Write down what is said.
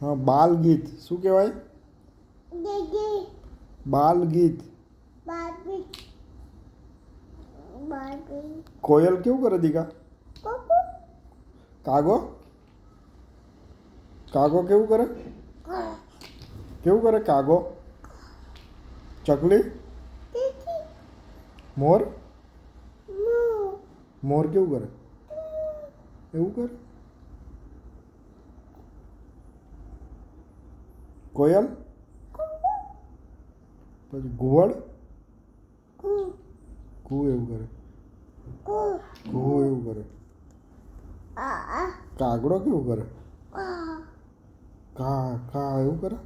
હા, બાલ ગીત શું કહેવાય? બાલ ગીત. કોયલ કેવું કરે દીકા? કાગો કાગો કેવું કરે? કેવું કરે કાગો? ચકલી? મોર? મોર કેવું કરે? એવું કરે? કોયલ? પછી ઘુવડ? કુ એવું કરે? કુ એવું કરે? કાગડો કેવું કરે? કા કા એવું કરે?